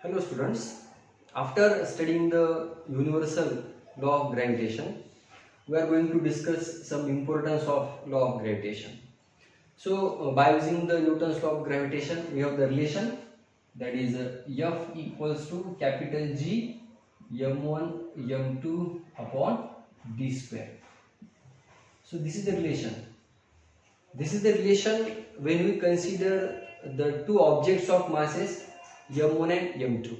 Hello students, after studying the universal law of gravitation, we are going to discuss some importance of law of gravitation. So by using the Newton's law of gravitation, we have the relation that is F equals to capital G m1 m2 upon d square. So this is the relation. This is the relation when we consider the two objects of masses m1 and m2.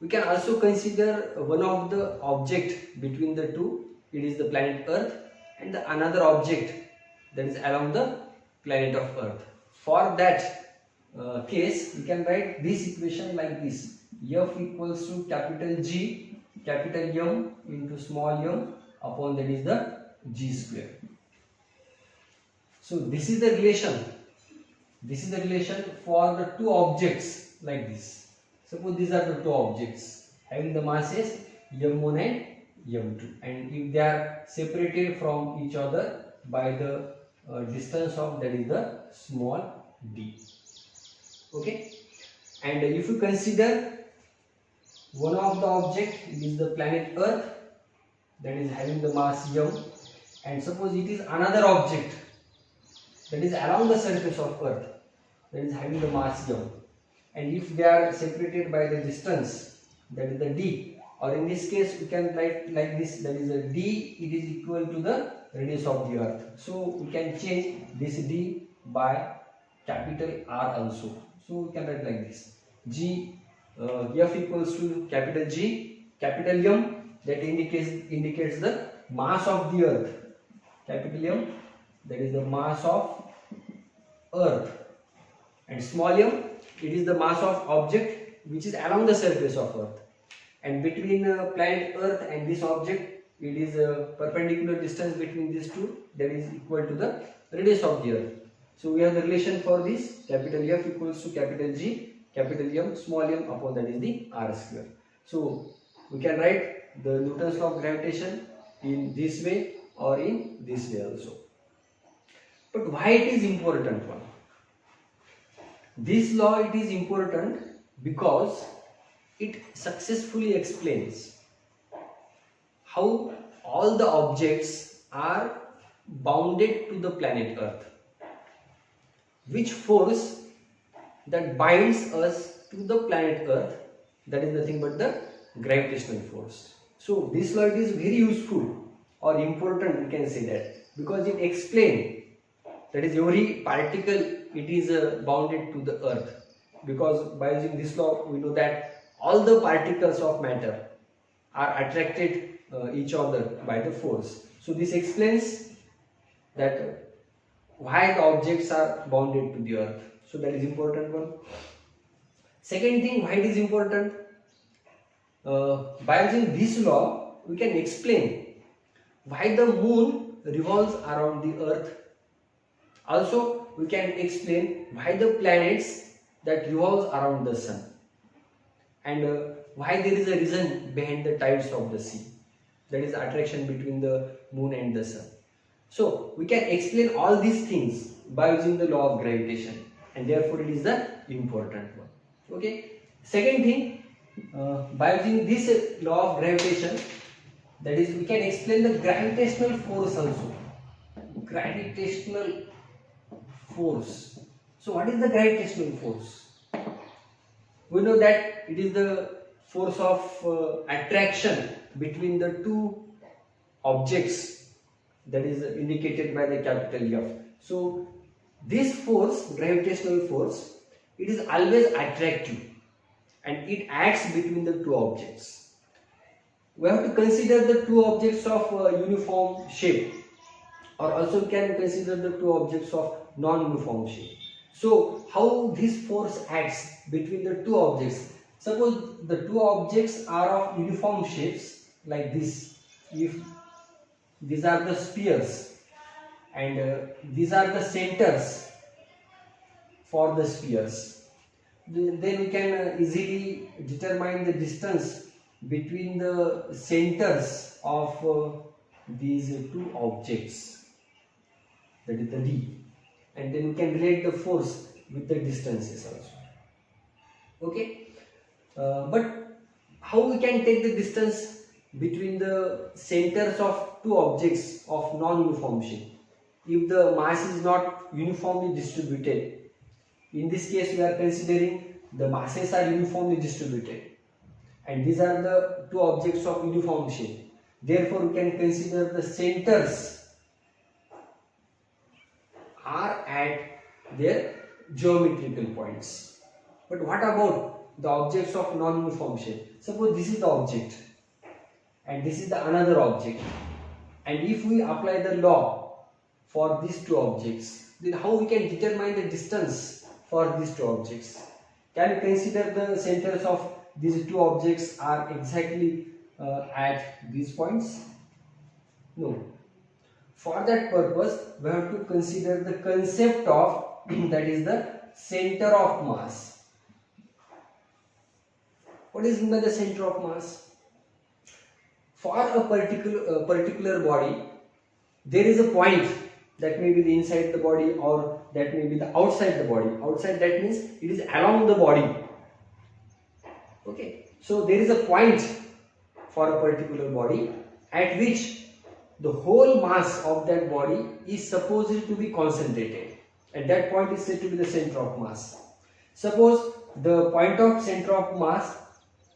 We can also consider one of the object between the two. It is the planet Earth, and the another object that is along the planet of Earth. For that case, we can write this equation like this: F equals to capital G, capital M into small m upon that is the G square. So this is the relation. This is the relation for the two objects like this. Suppose these are the two objects having the masses m1 and m2, and if they are separated from each other by the distance of that is the small d. Okay, and if you consider one of the object, it is the planet Earth that is having the mass m, and suppose it is another object that is along the surface of Earth that is having the mass m, and if they are separated by the distance that is the d, or in this case we can write like this, that is a d, it is equal to the radius of the Earth. So we can change this d by capital R also. So we can write like this: G F equals to capital G, capital M, that indicates the mass of the Earth. Capital M, that is the mass of Earth, and small m, it is the mass of object which is along the surface of Earth, and between planet Earth and this object, it is a perpendicular distance between these two, that is equal to the radius of the Earth. So we have the relation for this: capital F equals to capital G, capital M, small m upon that is the R square. So we can write the Newton's law of gravitation in this way or in this way also. But why it is important one? This law, it is important because it successfully explains how all the objects are bounded to the planet Earth. Which force that binds us to the planet Earth, that is nothing but the gravitational force. So this law, it is very useful or important, we can say that, because it explains that is every particle, it is bounded to the Earth, because by using this law we know that all the particles of matter are attracted each other by the force. So this explains that why the objects are bounded to the Earth. So that is important one. Second thing, why it is important? By using this law we can explain why the moon revolves around the Earth. Also we can explain why the planets that revolves around the sun, and why there is a reason behind the tides of the sea, that is attraction between the moon and the sun. So we can explain all these things by using the law of gravitation, and therefore it is the important one. Okay. Second thing, by using this law of gravitation, that is we can explain the gravitational force also. Gravitational force. So what is the gravitational force? We know that it is the force of attraction between the two objects, that is indicated by the capital F. So this force, gravitational force, it is always attractive and it acts between the two objects. We have to consider the two objects of uniform shape, or also can consider the two objects of non-uniform shape. So how this force acts between the two objects? Suppose the two objects are of uniform shapes like this. If these are the spheres and these are the centers for the spheres, then we can easily determine the distance between the centers of these two objects, that is the D, and then we can relate the force with the distances also. Okay. But how we can take the distance between the centers of two objects of non-uniform shape if the mass is not uniformly distributed? In this case, we are considering the masses are uniformly distributed, and these are the two objects of uniform shape. Therefore, we can consider the centers are at their geometrical points. But what about the objects of non-uniform shape? Suppose this is the object and this is the another object, and if we apply the law for these two objects, then how we can determine the distance for these two objects? Can you consider the centers of these two objects are exactly at these points? No. For that purpose, we have to consider the concept of that is the center of mass. What is meant by the center of mass? For a particular body, there is a point that may be the inside the body or that may be the outside the body. Outside, that means it is along the body. Okay, so there is a point for a particular body at which the whole mass of that body is supposed to be concentrated, and that point is said to be the center of mass. Suppose the point of center of mass,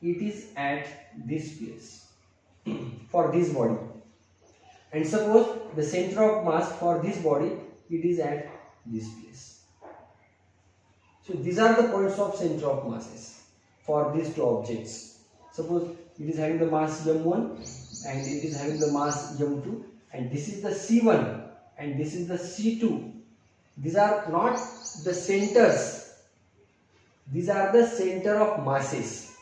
it is at this place for this body, and suppose the center of mass for this body, it is at this place. So these are the points of center of masses for these two objects. Suppose it is having the mass m1 and it is having the mass m2, and this is the c1 and this is the c2. These are not the centers, these are the center of masses.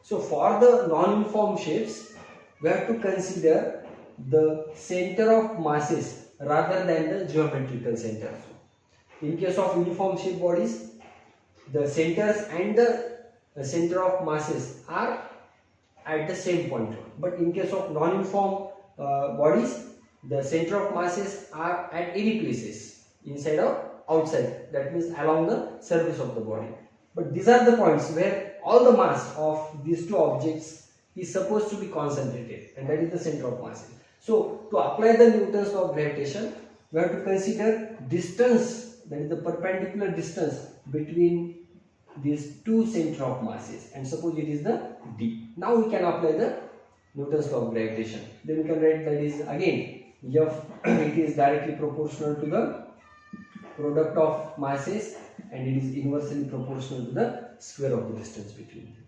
So for the non-uniform shapes, we have to consider the center of masses rather than the geometrical center. In case of uniform shape bodies, the centers and the center of masses are at the same point. But in case of non-uniform bodies, the center of masses are at any places, inside or outside, that means along the surface of the body. But these are the points where all the mass of these two objects is supposed to be concentrated, and that is the center of masses. So to apply the Newton's law of gravitation, we have to consider distance, that is the perpendicular distance between these two center of masses, and suppose it is the d. Now we can apply the Newton's law of gravitation. Then we can write that is again F it is directly proportional to the product of masses, and it is inversely proportional to the square of the distance between them.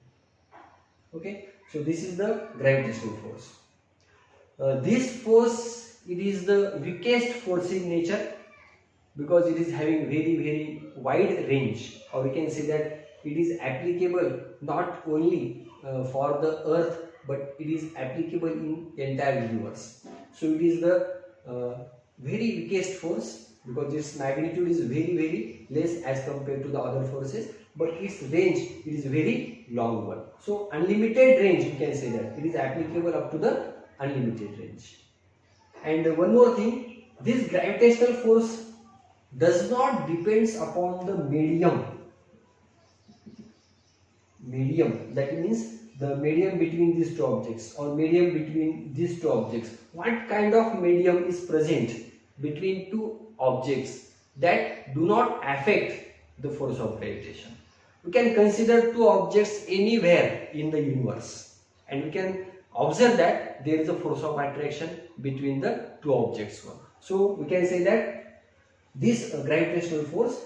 Okay, so this is the gravitational force. This force, it is the weakest force in nature because it is having very wide range, or we can say that it is applicable not only for the earth, but it is applicable in entire universe. So it is the very weakest force because its magnitude is very less as compared to the other forces, but its range, it is very long one. So unlimited range, you can say that it is applicable up to the unlimited range. And one more thing, this gravitational force does not depends upon the medium, that means the medium between these two objects or medium between these two objects. What kind of medium is present between two objects that do not affect the force of gravitation? We can consider two objects anywhere in the universe, and we can observe that there is a force of attraction between the two objects. So we can say that this gravitational force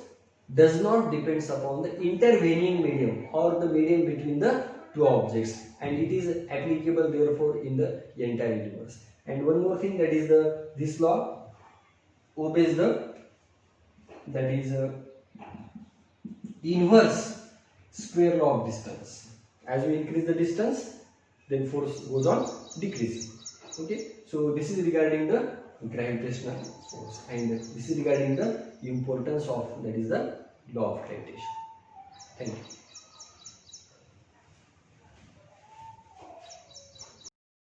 does not depends upon the intervening medium or the medium between the two objects, and it is applicable therefore in the entire universe. And one more thing, that is this law obeys that is inverse square law of distance. As we increase the distance, then force goes on decreasing. Okay, so this is regarding the gravitational force, and this is regarding the importance of that is the law of gravitation. Thank you.